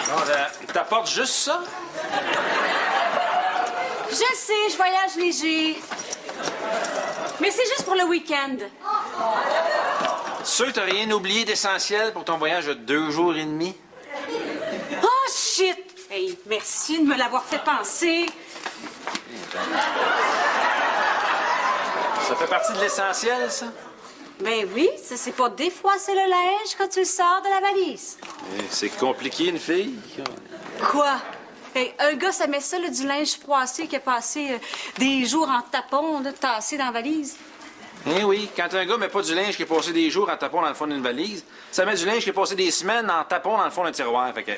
Non, t'apportes juste ça? Je sais, je voyage léger. Mais c'est juste pour le week-end. Sûr que t'as rien oublié d'essentiel pour ton voyage de 2 jours et demi? Oh, shit! Hey, merci de me l'avoir fait penser. Ça fait partie de l'essentiel, ça? Ben oui, ça c'est pour défroisser le linge quand tu le sors de la valise. C'est compliqué, une fille. Quoi? Hey, un gars, ça met ça, là, du linge froissé qui a passé des jours en tapon, là, tassé dans la valise. Eh oui, quand un gars met pas du linge qui a passé des jours en tapon dans le fond d'une valise, ça met du linge qui a passé des semaines en tapon dans le fond d'un tiroir. Fait que...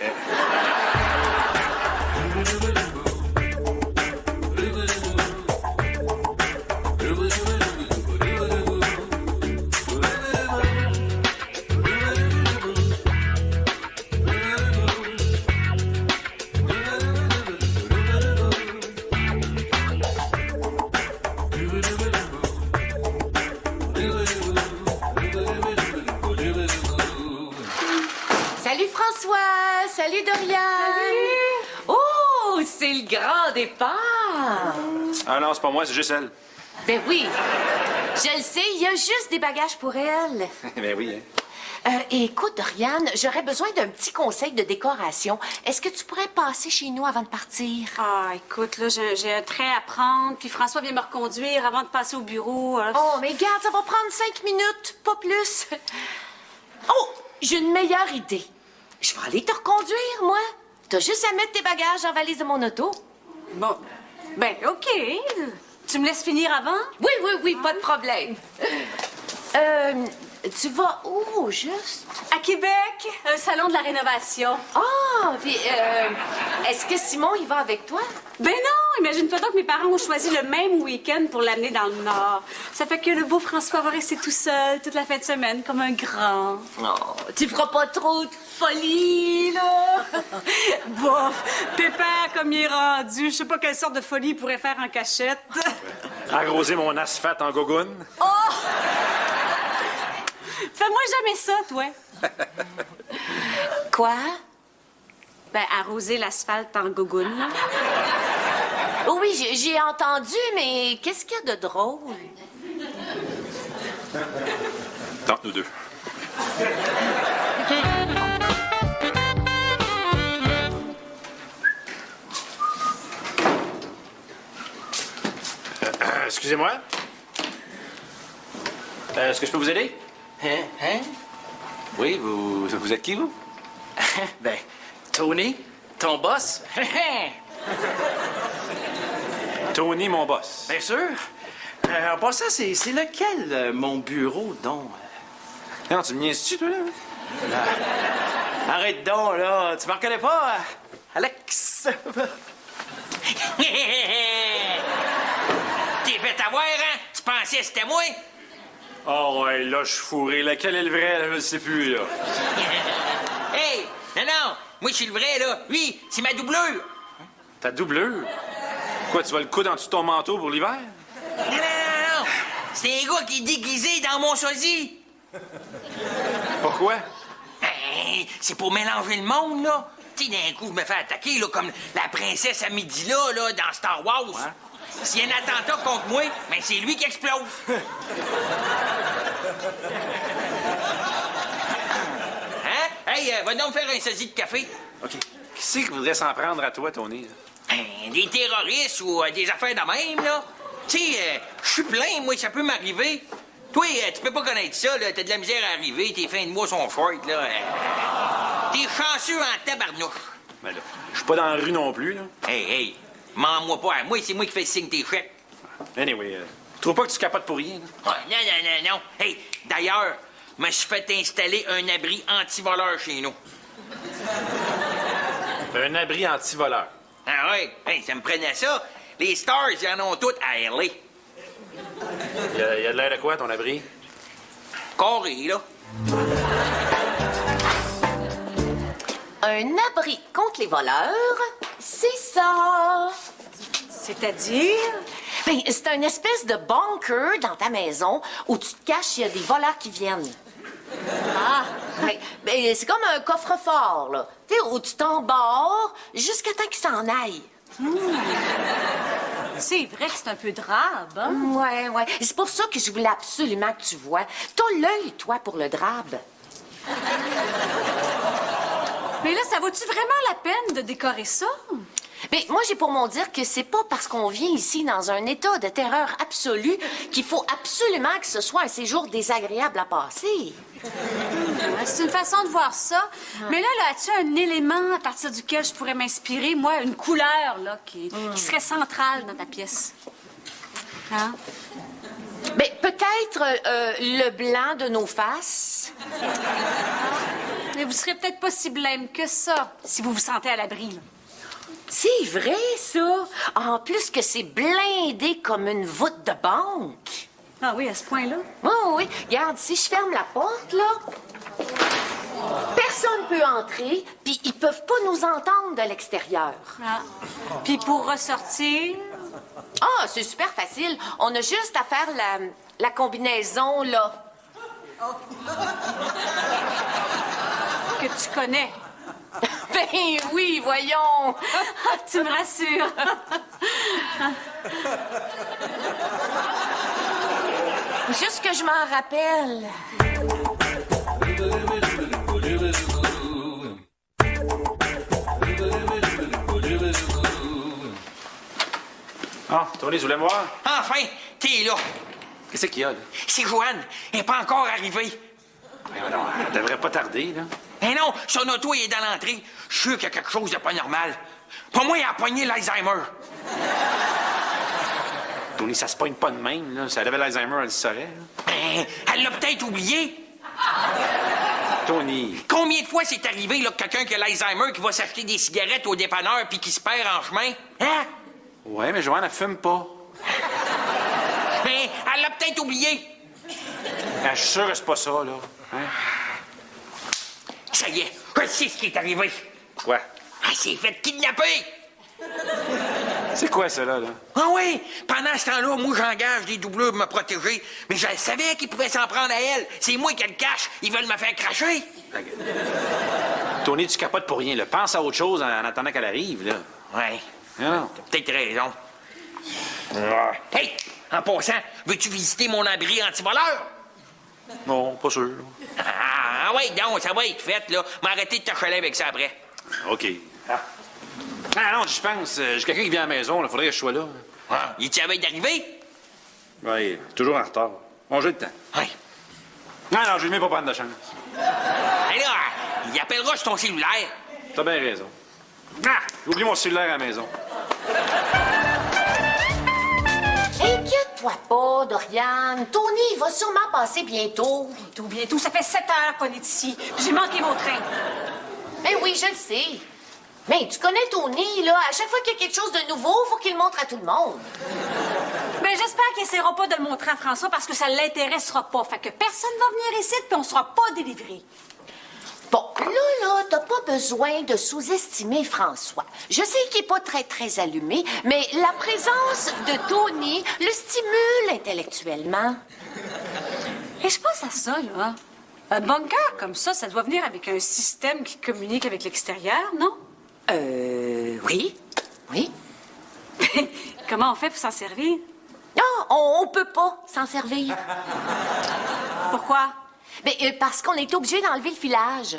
Salut François! Salut Dorian! Salut! Oh, c'est le grand départ! Ah non, c'est pas moi, c'est juste elle. Ben oui, je le sais, il y a juste des bagages pour elle. Ben oui, hein. Écoute, Dorian, j'aurais besoin d'un petit conseil de décoration. Est-ce que tu pourrais passer chez nous avant de partir? Ah, écoute, là, j'ai un train à prendre, puis François vient me reconduire avant de passer au bureau. Oh, mais garde, ça va prendre 5 minutes, pas plus. Oh, j'ai une meilleure idée. Je vais aller te reconduire, moi. T'as juste à mettre tes bagages dans la valise de mon auto. Bon, ben, OK. Tu me laisses finir avant? Oui, pas de problème. Tu vas où, juste? À Québec, un salon de la rénovation. Ah, puis, est-ce que Simon, il va avec toi? Ben non, imagine-toi donc que mes parents ont choisi le même week-end pour l'amener dans le Nord. Ça fait que le beau François va rester tout seul toute la fin de semaine, comme un grand. Non, tu feras pas trop de folie, là? Bof, pépère comme il est rendu. Je sais pas quelle sorte de folie il pourrait faire en cachette. Arroser mon asphalte en gogoune. Oh! Fais-moi jamais ça, toi. Quoi? Ben, arroser l'asphalte en gogoune, là. Oh oui, j'ai entendu, mais qu'est-ce qu'il y a de drôle? Tente nous deux. Excusez-moi. Est-ce que je peux vous aider? Hein? Oui, vous êtes qui, vous? Ben, Tony, ton boss? Tony, mon boss. Bien sûr. En passant, c'est lequel, mon bureau, donc? Non, tu me niaises-tu, toi, là? Arrête donc, là. Tu me reconnais pas, Alex? T'es fait avoir, hein? Tu pensais que c'était moi? Oh, ouais, là, je suis fourré. Lequel est le vrai, là? Je ne sais plus, là. Hey! Non, moi, je suis le vrai, là. Lui, c'est ma doublure. Ta doublure? Quoi, tu vas le coudre en dessous de ton manteau pour l'hiver? Non. C'est un gars qui est déguisé dans mon sosie. Pourquoi? Ben, c'est pour mélanger le monde, là. Tu sais, d'un coup, je me fais attaquer, là, comme la princesse Amidala, là, dans Star Wars. Ouais. S'il y a un attentat contre moi, ben, c'est lui qui explose. Hein? Hey, va donc faire un sosie de café. OK. Qui c'est qui voudrait s'en prendre à toi, Tony? Là? Ben, des terroristes ou des affaires de même, là. Tu sais, je suis plein, moi, ça peut m'arriver. Toi, tu peux pas connaître ça, là. T'as de la misère à arriver, tes fins de mois sont short, là. T'es chanceux en tabarnouche. Ben là, je suis pas dans la rue non plus, là. Hey, mens-moi pas. Moi, c'est moi qui fais signe tes chèques. Anyway, tu trouves pas que tu capotes pour rien, là? Ah, non. Hey, d'ailleurs, je me suis fait installer un abri anti-voleur chez nous. Un abri anti-voleur. Ah ouais? Hey, ça me prenait ça. Les stars, ils en ont toutes à LA. Il y a de l'air de quoi, ton abri? Carré, là. Un abri contre les voleurs, c'est ça. C'est-à-dire? Ben, c'est une espèce de bunker dans ta maison où tu te caches s'il y a des voleurs qui viennent. Ah! Ouais. Ben, c'est comme un coffre-fort, là. Tu sais, où tu t'embarres jusqu'à temps qu'il s'en aille. C'est vrai que c'est un peu drabe, hein? Ouais. C'est pour ça que je voulais absolument que tu vois. T'as l'œil, toi, pour le drabe. Mais là, ça vaut-tu vraiment la peine de décorer ça? Mais moi, j'ai pour mon dire que c'est pas parce qu'on vient ici dans un état de terreur absolue qu'il faut absolument que ce soit un séjour désagréable à passer. C'est une façon de voir ça. Mais là, as-tu un élément à partir duquel je pourrais m'inspirer, moi, une couleur, là, qui serait centrale dans ta pièce? Hein? Mais peut-être le blanc de nos faces. Mais vous serez peut-être pas si blême que ça, si vous vous sentez à l'abri, là. C'est vrai, ça. En plus que c'est blindé comme une voûte de banque. Ah oui, à ce point-là? Oh oui. Regarde, si je ferme la porte, là, personne peut entrer, puis ils peuvent pas nous entendre de l'extérieur. Ah. Puis pour ressortir... Ah, c'est super facile. On a juste à faire la combinaison, là. que tu connais. Ben oui, voyons. Tu me rassures. Juste que je m'en rappelle. Ah, Tony, tu voulais me voir? Enfin, t'es là. Qu'est-ce qu'il y a, là? C'est Joanne. Elle n'est pas encore arrivée. Ben non, elle devrait pas tarder, là. Mais non, son auto est dans l'entrée. Je suis sûr qu'il y a quelque chose de pas normal. Pour moi, il a pogné l'Alzheimer. Tony, ça se pogne pas de même, là. Si elle avait l'Alzheimer, elle le saurait, là. Ben, elle l'a peut-être oublié. Tony. Combien de fois c'est arrivé, là, que quelqu'un qui a l'Alzheimer qui va s'acheter des cigarettes au dépanneur puis qui se perd en chemin? Hein? Ouais, mais Joanne, elle fume pas. Ben, elle l'a peut-être oublié. Ben, je suis sûr que c'est pas ça, là. Hein? Ça y est, je sais ce qui est arrivé. Quoi? Elle s'est fait kidnapper. C'est quoi, ça, là? Ah oui, pendant ce temps-là, moi, j'engage des doubleurs pour me protéger. Mais je savais qu'ils pouvaient s'en prendre à elle. C'est moi qui le cache. Ils veulent me faire cracher. Tony, tu capotes pour rien, là. Pense à autre chose en attendant qu'elle arrive, là. Ouais, Non. t'as peut-être raison. Hey, en passant, veux-tu visiter mon abri anti-voleur? Non, pas sûr. Ah ouais, donc, ça va être fait, là. M'arrêter de t'achaler avec ça après. OK. Ah non, je pense. J'ai quelqu'un qui vient à la maison, il faudrait que je sois là. Ah, il est veille d'arriver? Oui, toujours en retard. On joue le temps. Oui. Non, je vais même pas prendre de chance. Et là, il appellera sur ton cellulaire. T'as bien raison. Ah! J'ai oublié mon cellulaire à la maison. Inquiète-toi pas, Dorian. Tony va sûrement passer bientôt. Bientôt, ça fait 7 heures qu'on est ici. J'ai manqué mon train. Ben oui, je le sais. Mais tu connais Tony, là. À chaque fois qu'il y a quelque chose de nouveau, faut qu'il le montre à tout le monde. Ben, j'espère qu'il n'essaiera pas de le montrer à François parce que ça ne l'intéressera pas. Fait que personne va venir ici puis on sera pas délivrés. Bon, là, t'as pas besoin de sous-estimer François. Je sais qu'il est pas très allumé, mais la présence de Tony le stimule intellectuellement. Et je pense à ça, là. Un bunker comme ça doit venir avec un système qui communique avec l'extérieur, non? Oui. Oui. Comment on fait pour s'en servir? Non, on peut pas s'en servir. Pourquoi? Mais parce qu'on est obligé d'enlever le filage.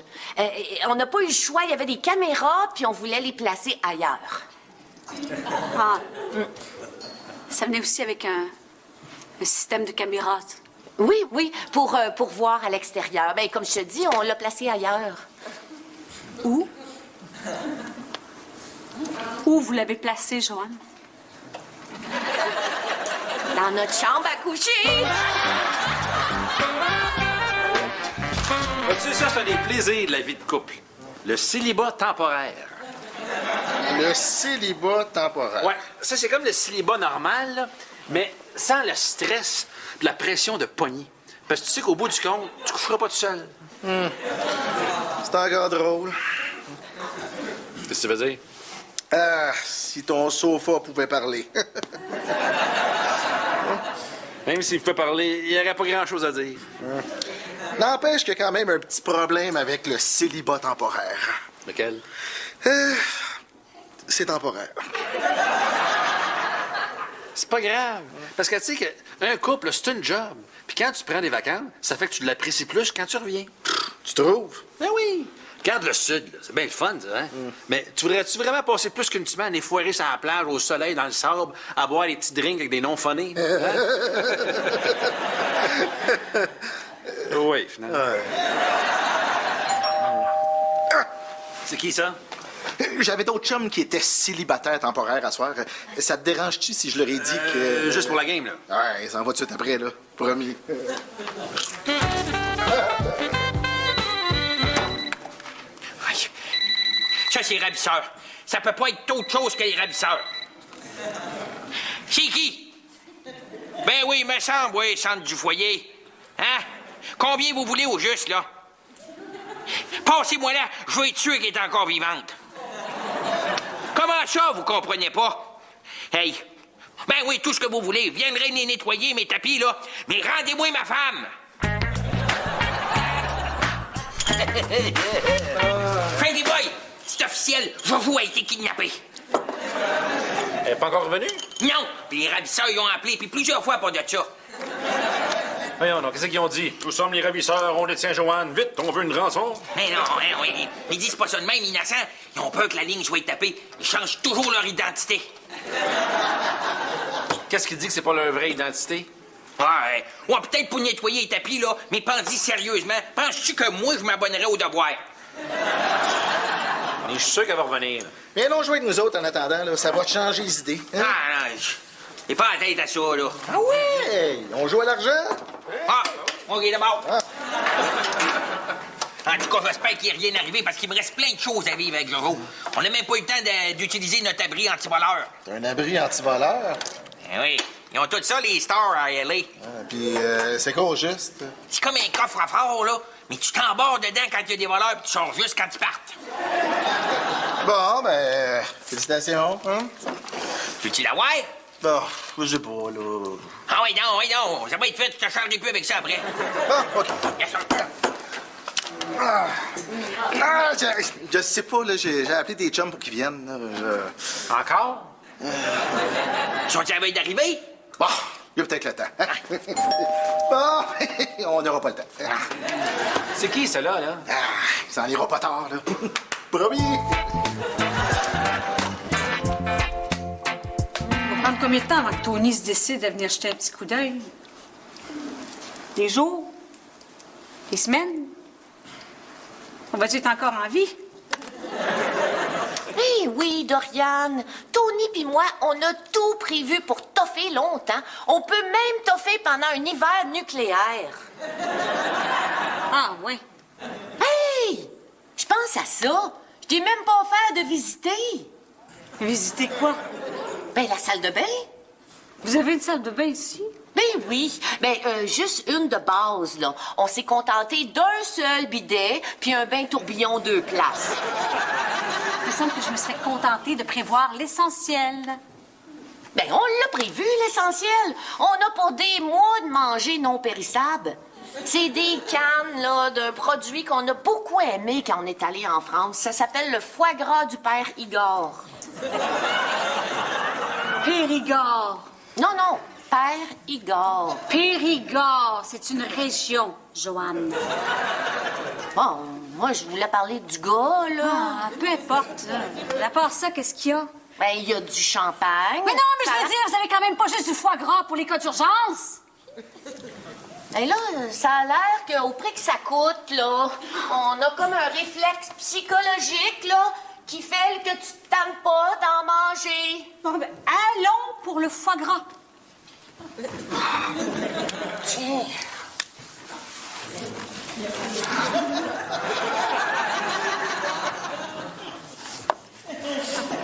On n'a pas eu le choix. Il y avait des caméras, puis on voulait les placer ailleurs. Ah. Ça venait aussi avec un système de caméras. Oui, pour voir à l'extérieur. Ben, comme je te dis, on l'a placé ailleurs. Où? Où vous l'avez placé, Joanne? Dans notre chambre à coucher. Tu sais, ça, c'est un des plaisirs de la vie de couple. Le célibat temporaire. Le célibat temporaire. Ouais, ça, c'est comme le célibat normal, là, mais sans le stress de la pression de poignée. Parce que tu sais qu'au bout du compte, tu coucheras pas tout seul. C'est encore drôle. Qu'est-ce que ça veut dire? Ah, si ton sofa pouvait parler. Même s'il pouvait parler, il n'y aurait pas grand-chose à dire. N'empêche qu'il y a quand même un petit problème avec le célibat temporaire. Lequel? C'est temporaire. C'est pas grave. Parce que tu sais qu'un couple, c'est une job. Puis quand tu prends des vacances, ça fait que tu l'apprécies plus quand tu reviens. Tu trouves? Ben oui. Regarde le sud, là. C'est bien le fun, ça, hein? Mais tu voudrais-tu vraiment passer plus qu'une semaine effoiré sur la plage, au soleil, dans le sable, à boire des petits drinks avec des noms phonés? Hein? Oui, finalement. C'est qui, ça? J'avais d'autres chums qui étaient célibataires temporaires à soir. Ça te dérange-tu si je leur ai dit que... Juste pour la game, là. Ouais, ils s'en vont tout de suite après, là. Promis. Aïe. Ça, c'est ravisseur. Ça peut pas être autre chose que les ravisseurs. C'est qui? Ben oui, il me semble, oui, centre du foyer. Hein? Combien vous voulez au juste, là? Passez-moi là, je veux être sûr qu'elle est encore vivante. Comment ça, vous comprenez pas? Hey, ben oui, tout ce que vous voulez. Viendrez les nettoyer, mes tapis, là. Mais rendez-moi ma femme. Freddy Boy, c'est officiel. Jojo a été kidnappé. Elle est pas encore revenue? Non, puis les ravisseurs, ils ont appelé, puis plusieurs fois pour de ça. Voyons, donc, qu'est-ce qu'ils ont dit? Nous sommes les ravisseurs, on détient Joanne. Vite, on veut une rançon. Mais non, hein, oui. Ils disent pas ça de même, innocents. Ils ont peur que la ligne soit tapée. Ils changent toujours leur identité. Qu'est-ce qu'il dit que c'est pas leur vraie identité? Ouais, peut-être pour nettoyer les tapis, là, mais pense-y sérieusement. Penses-tu que moi, je m'abonnerais au devoir? Mais je suis sûr qu'elle va revenir. Viens donc jouer avec nous autres en attendant, là. Ça va te changer les idées. Hein? Ah, non, j'ai pas la tête à ça, là. Ah ouais? On joue à l'argent? Ah, OK, d'abord. En tout cas, j'espère qu'il n'y a rien arrivé parce qu'il me reste plein de choses à vivre avec Jojo. On n'a même pas eu le temps d'utiliser notre abri anti-voleur. T'as un abri anti-voleur? Eh oui, ils ont tout ça, les stars à L.A. Ah, puis c'est quoi au juste? C'est comme un coffre à fort, là. Mais tu t'embarres dedans quand il y a des voleurs puis tu sors juste quand ils partent. Bon, ben, félicitations. Hein? Veux-tu la voir? Bon, je sais pas, là. Ah oui, non. Ça va être fait, je te chargerai plus avec ça après. Ah, OK. Yes, sir. Ah, je sais pas, là. J'ai appelé des chums pour qu'ils viennent, là. Encore? Ils sont-ils à la veille d'arriver? Bon, il y a peut-être le temps. Bon, on n'aura pas le temps. C'est qui, celle-là, là? Ah, ça en ira pas tard, là. Promis. Ça va prendre combien de temps avant que Tony se décide de venir jeter un petit coup d'œil? Des jours? Des semaines? On va-tu être encore en vie? Eh oui, Doriane. Tony puis moi, on a tout prévu pour toffer longtemps. On peut même toffer pendant un hiver nucléaire. Ah, ouais. Hey! Je pense à ça. Je t'ai même pas offert de visiter. Visiter quoi? Ben, la salle de bain. Vous avez une salle de bain ici? Ben oui. Ben, juste une de base, là. On s'est contenté d'un seul bidet puis un bain tourbillon 2 places. Il me semble que je me serais contentée de prévoir l'essentiel. Ben, on l'a prévu, l'essentiel. On a pour des mois de manger non périssables. C'est des cannes, là, d'un produit qu'on a beaucoup aimé quand on est allé en France. Ça s'appelle le foie gras du père Igor. Périgord. Non, père Igor. Périgord, c'est une région, Joanne. Bon, moi, je voulais parler du gars, là. Ah, peu importe. Là. À part ça, qu'est-ce qu'il y a? Ben, il y a du champagne. Mais non, mais je veux dire, vous avez quand même pas juste du foie gras pour les cas d'urgence. Ben là, ça a l'air qu'au prix que ça coûte, là, on a comme un réflexe psychologique, là, qui fait que tu te tannes pas d'en manger. Bon, ben, allons pour le foie gras. Tiens.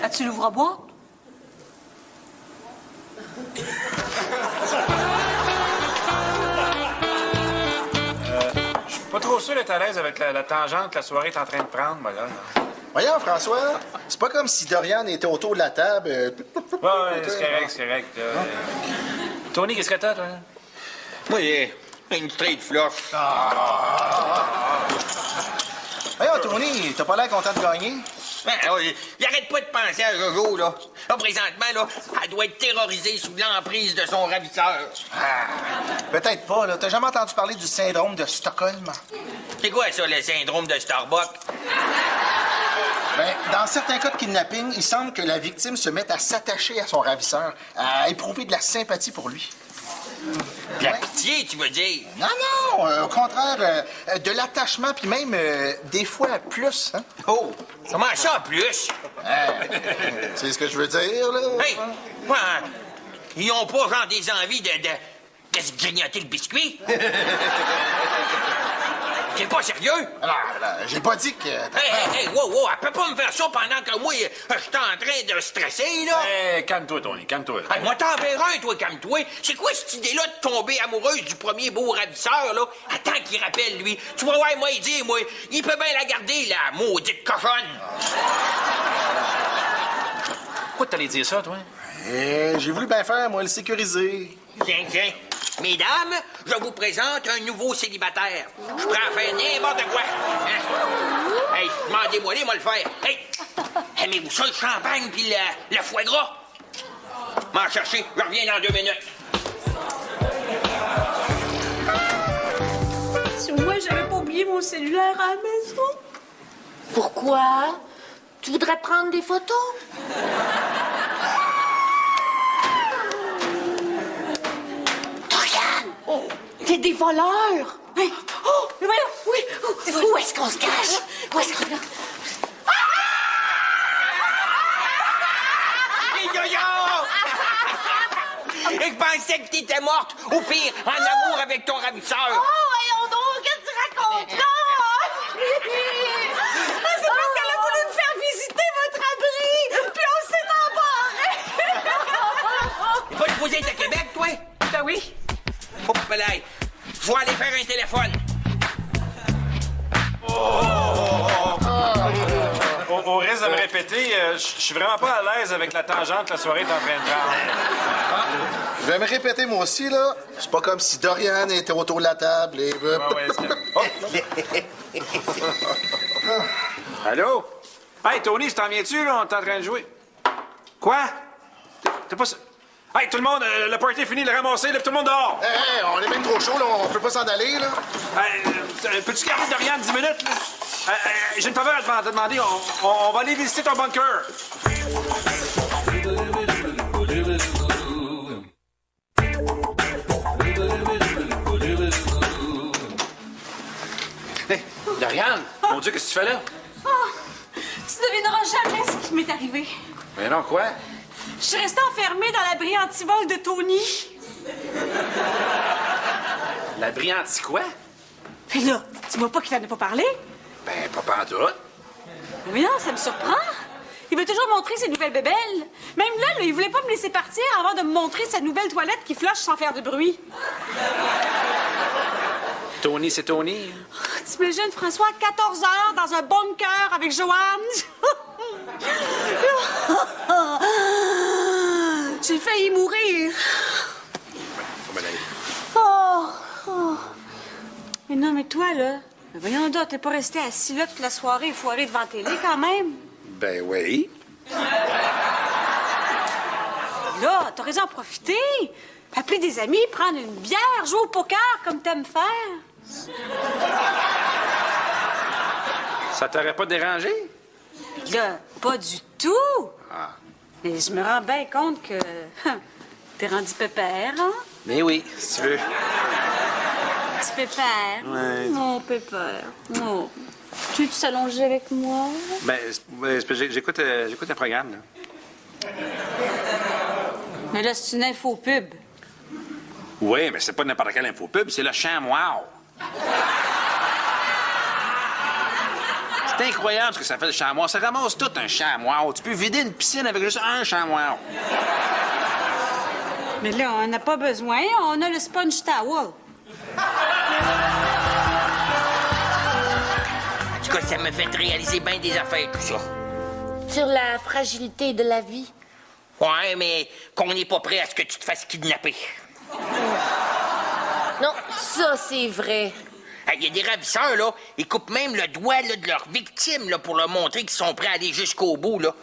As-tu l'ouvre-boîte? Je suis pas trop sûr d'être à l'aise avec la tangente que la soirée est en train de prendre, moi, là. Voyons, François, c'est pas comme si Dorian était autour de la table. Ouais, c'est correct. Tony, qu'est-ce que t'as, toi? Moi, Une straight flush. Voyons, Tony, t'as pas l'air content de gagner? Il arrête pas de penser à Jojo, là. Là, présentement, là, elle doit être terrorisée sous l'emprise de son ravisseur. Peut-être pas, là. T'as jamais entendu parler du syndrome de Stockholm? C'est quoi, ça, le syndrome de Starbucks? Ben, dans certains cas de kidnapping, il semble que la victime se mette à s'attacher à son ravisseur, à éprouver de la sympathie pour lui. De la pitié, tu veux dire? Non, non, au contraire, de l'attachement, puis même des fois plus, hein? Oh, comment ça, en plus? Tu sais ce que je veux dire, là? Hey, quoi, ils ont pas, genre, des envies de se grignoter le biscuit? T'es pas sérieux? Alors, j'ai pas dit que... Hey, wow, elle peut pas me faire ça pendant que moi, je suis en train de stresser, là. Calme-toi, Tony, calme-toi. Hey, moi, t'en verras un, toi, comme toi. C'est quoi cette idée-là de tomber amoureuse du premier beau ravisseur, là? Attends qu'il rappelle, lui. Tu vas voir, moi, il dit, moi, il peut bien la garder, la maudite cochonne. Pourquoi t'allais dire ça, toi? J'ai voulu bien faire, moi, le sécuriser. Tiens. Mesdames, je vous présente un nouveau célibataire. Je suis prêt à faire n'importe quoi. Hein? Hey, demandez-moi les, moi le faire. Hey, aimez-vous ça, le champagne puis le foie gras? M'en chercher, je reviens dans 2 minutes. Si au moins j'avais pas oublié mon cellulaire à la maison. Pourquoi? Tu voudrais prendre des photos? T'es des voleurs! Hey, oh, mais voyons, oui. Où est-ce qu'on se cache? Où est-ce qu'on... Les yo-yo! Je pensais que t'étais morte, ou pire, en amour avec ton ravisseur. Oh, voyons donc, qu'est-ce que tu racontes là? C'est parce qu'elle a voulu me faire visiter votre abri, puis on s'est embarré. Pas supposé être à Québec, toi? Ben oui. Oh, belay. Je vais aller faire un téléphone. Au risque de me répéter, je suis vraiment pas à l'aise avec la tangente que la soirée est en train de prendre. Je vais me répéter, moi aussi, là. C'est pas comme si Dorian était autour de la table et... Allô? Hey, Tony, t'en viens-tu, là? On est en train de jouer. Quoi? T'es pas... Hey, tout le monde, le party est fini, le ramasser, là, tout le monde dehors! Hey, on est même trop chaud, là. On peut pas s'en aller, là. Peux-tu garder Dorian 10 minutes, là? J'ai une faveur à te demander. On va aller visiter ton bunker. Hey, Dorian, mon Dieu, qu'est-ce que tu fais là? Oh, tu devineras jamais ce qui m'est arrivé. Mais non, quoi? Je suis restée enfermée dans l'abri antivol de Tony. L'abri anti quoi? Mais là, tu vois pas qu'il t'en a pas parlé? Ben, pas pantoute. Mais non, ça me surprend. Il veut toujours montrer ses nouvelles bébelles. Même là, il voulait pas me laisser partir avant de me montrer sa nouvelle toilette qui flush sans faire de bruit. Tony, c'est Tony. T'imagines, François, 14 heures dans un bunker avec Joanne? J'ai failli mourir. Oh. Mais non, mais toi, là, voyons donc, t'es pas resté assis là toute la soirée foiré devant la télé quand même. Ben oui. Là, t'aurais dû en profiter. Appeler des amis, prendre une bière, jouer au poker comme t'aimes faire. Ça t'aurait pas dérangé? Là, pas du tout. Ah. Mais je me rends bien compte que t'es rendu pépère, hein? Mais oui, si tu veux. Petit pépère. Ouais. Mon pépère. Oh. Tu veux s'allonger avec moi? Ben, j'écoute un programme, là. Mais là, c'est une info pub. Oui, mais c'est pas n'importe quel infopub, c'est le chamois. C'est incroyable ce que ça fait le chamois. Ça ramasse tout un chamois. Tu peux vider une piscine avec juste un chamois. Mais là, on n'a pas besoin. On a le sponge towel. En tout cas, ça me fait réaliser bien des affaires, tout ça. Sur la fragilité de la vie. Ouais, mais qu'on n'est pas prêt à ce que tu te fasses kidnapper. Non, ça, c'est vrai. Il y a des ravisseurs, là, ils coupent même le doigt là, de leur victime là, pour leur montrer qu'ils sont prêts à aller jusqu'au bout, là.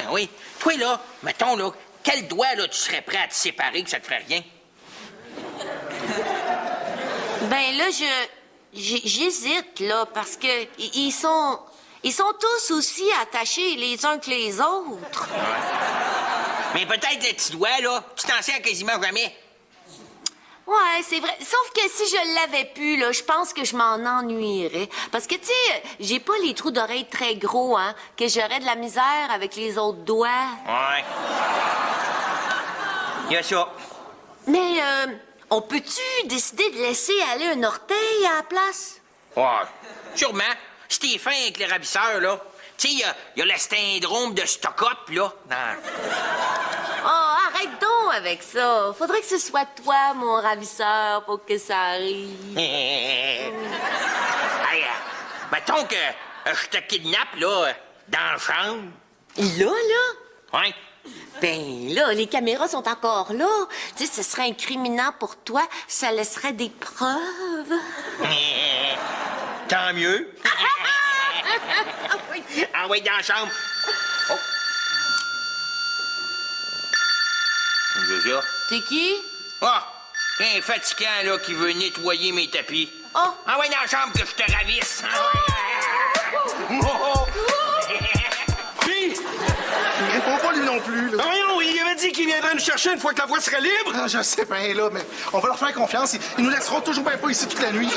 Oui. Toi, là, mettons, là, quel doigt, là, tu serais prêt à te séparer que ça te ferait rien? Ben là, j'hésite, là, parce que ils sont tous aussi attachés les uns que les autres. Mais peut-être le petit doigt, là, tu t'en sers quasiment jamais. Ouais, c'est vrai. Sauf que si je l'avais pu, là, je pense que je m'en ennuierais. Parce que, tu sais, j'ai pas les trous d'oreilles très gros, hein, que j'aurais de la misère avec les autres doigts. Ouais. Il y a ça. Mais, on peut-tu décider de laisser aller un orteil à la place? Ouais. Sûrement. Si t'es fin avec les ravisseurs, là. Tu sais, il y a le syndrome de stock-up, là. Oh, arrête donc avec ça. Faudrait que ce soit toi, mon ravisseur, pour que ça arrive. Hey, mettons que je te kidnappe, là, dans la chambre. Là? Ouais. Ben là, les caméras sont encore là. Tu sais, ce serait incriminant pour toi. Ça laisserait des preuves. Tant mieux. Ah oui, dans la chambre. Oh. Déjà. C'est qui? Ah, un fatigant, là, qui veut nettoyer mes tapis. Oh. Ah ouais, dans la chambre que je te ravisse. Puis, il répond pas, lui non plus, là. Voyons, il avait dit qu'il viendrait nous chercher une fois que la voie serait libre. Ah, je sais bien, là, mais on va leur faire confiance. Ils nous laisseront toujours bien pas ici toute la nuit.